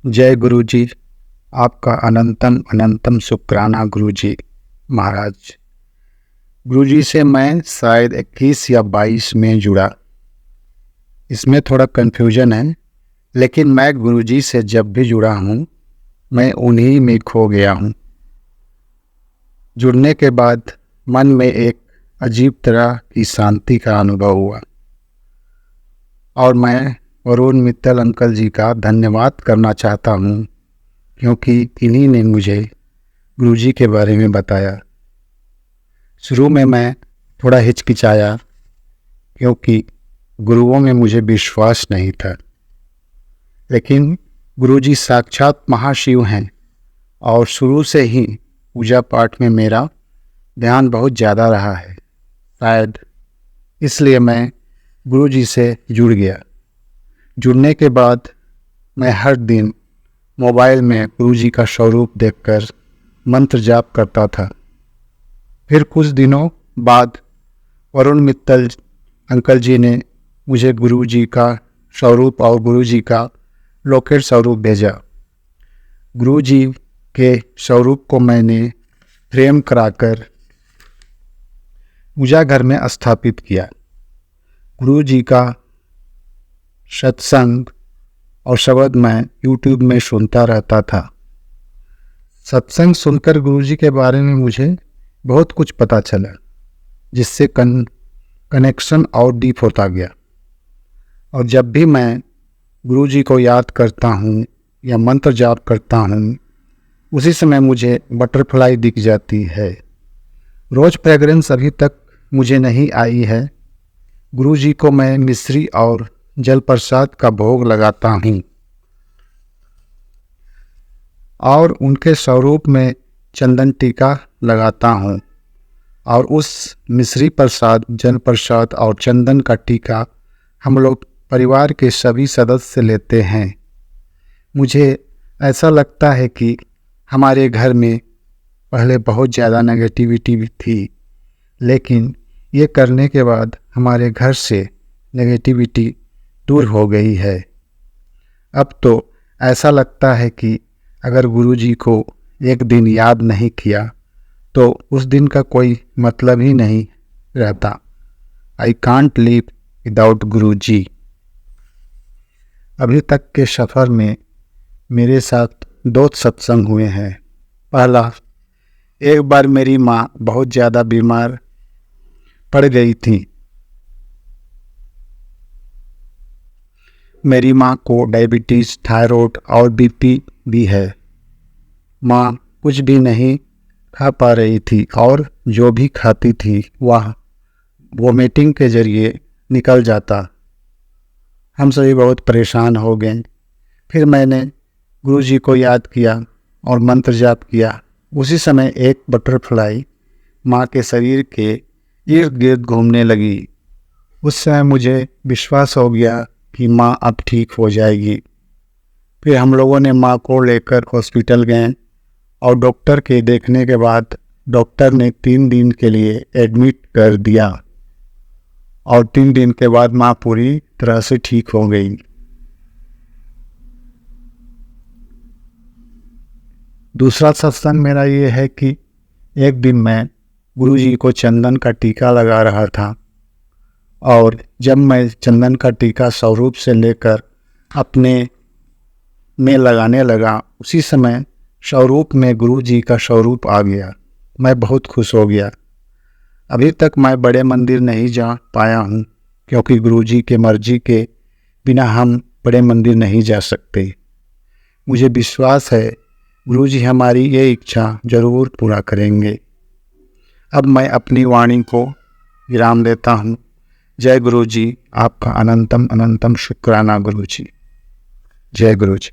जय गुरु जी। आपका अनंतम अनंतम शुक्राना गुरु जी महाराज। गुरु जी से मैं शायद 21 या 22 में जुड़ा। इसमें थोड़ा कन्फ्यूजन है, लेकिन मैं गुरु जी से जब भी जुड़ा हूँ मैं उन्हीं में खो गया हूँ। जुड़ने के बाद मन में एक अजीब तरह की शांति का अनुभव हुआ और मैं वरुण मित्तल अंकल जी का धन्यवाद करना चाहता हूँ, क्योंकि इन्हीं ने मुझे गुरु जी के बारे में बताया। शुरू में मैं थोड़ा हिचकिचाया क्योंकि गुरुओं में मुझे विश्वास नहीं था, लेकिन गुरु जी साक्षात महाशिव हैं और शुरू से ही पूजा पाठ में मेरा ध्यान बहुत ज़्यादा रहा है। शायद इसलिए मैं गुरु जी से जुड़ गया। जुड़ने के बाद मैं हर दिन मोबाइल में गुरु जी का स्वरूप देखकर मंत्र जाप करता था। फिर कुछ दिनों बाद वरुण मित्तल अंकल जी ने मुझे गुरु जी का स्वरूप और गुरु जी का लॉकेट स्वरूप भेजा। गुरु जी के स्वरूप को मैंने फ्रेम कराकर पूजा घर में स्थापित किया। गुरु जी का सत्संग और शब्द मैं YouTube में सुनता रहता था। सत्संग सुनकर गुरु जी के बारे में मुझे बहुत कुछ पता चला, जिससे कनेक्शन और डीप होता गया। और जब भी मैं गुरु जी को याद करता हूँ या मंत्र जाप करता हूँ, उसी समय मुझे बटरफ्लाई दिख जाती है। रोज फ्रेगरेंस अभी तक मुझे नहीं आई है। गुरु जी को मैं मिश्री और जल प्रसाद का भोग लगाता हूँ और उनके स्वरूप में चंदन टीका लगाता हूँ, और उस मिश्री प्रसाद, जल प्रसाद और चंदन का टीका हम लोग परिवार के सभी सदस्य लेते हैं। मुझे ऐसा लगता है कि हमारे घर में पहले बहुत ज़्यादा नेगेटिविटी भी थी, लेकिन ये करने के बाद हमारे घर से नेगेटिविटी दूर हो गई है। अब तो ऐसा लगता है कि अगर गुरु जी को एक दिन याद नहीं किया तो उस दिन का कोई मतलब ही नहीं रहता। आई कांट लिव विदाउट गुरु जी। अभी तक के सफ़र में मेरे साथ 2 सत्संग हुए हैं। पहला, एक बार मेरी माँ बहुत ज़्यादा बीमार पड़ गई थी। मेरी माँ को डायबिटीज़, थायराइड और बीपी भी है। माँ कुछ भी नहीं खा पा रही थी और जो भी खाती थी वह वोमिटिंग के जरिए निकल जाता। हम सभी बहुत परेशान हो गए। फिर मैंने गुरु जी को याद किया और मंत्र जाप किया। उसी समय एक बटरफ्लाई माँ के शरीर के इर्द गिर्द घूमने लगी। उस समय मुझे विश्वास हो गया कि माँ अब ठीक हो जाएगी। फिर हम लोगों ने माँ को लेकर हॉस्पिटल गए और डॉक्टर के देखने के बाद डॉक्टर ने 3 दिन के लिए एडमिट कर दिया और 3 दिन के बाद माँ पूरी तरह से ठीक हो गई। दूसरा सत्संग मेरा ये है कि एक दिन मैं गुरु जी को चंदन का टीका लगा रहा था, और जब मैं चंदन का टीका स्वरूप से लेकर अपने में लगाने लगा, उसी समय स्वरूप में गुरु जी का स्वरूप आ गया। मैं बहुत खुश हो गया। अभी तक मैं बड़े मंदिर नहीं जा पाया हूँ, क्योंकि गुरु जी के मर्जी के बिना हम बड़े मंदिर नहीं जा सकते। मुझे विश्वास है गुरु जी हमारी ये इच्छा जरूर पूरा करेंगे। अब मैं अपनी वाणी को विराम देता हूँ। जय गुरु जी। आपका अनंतम अनंतम शुक्राना गुरु जी। जय गुरु जी।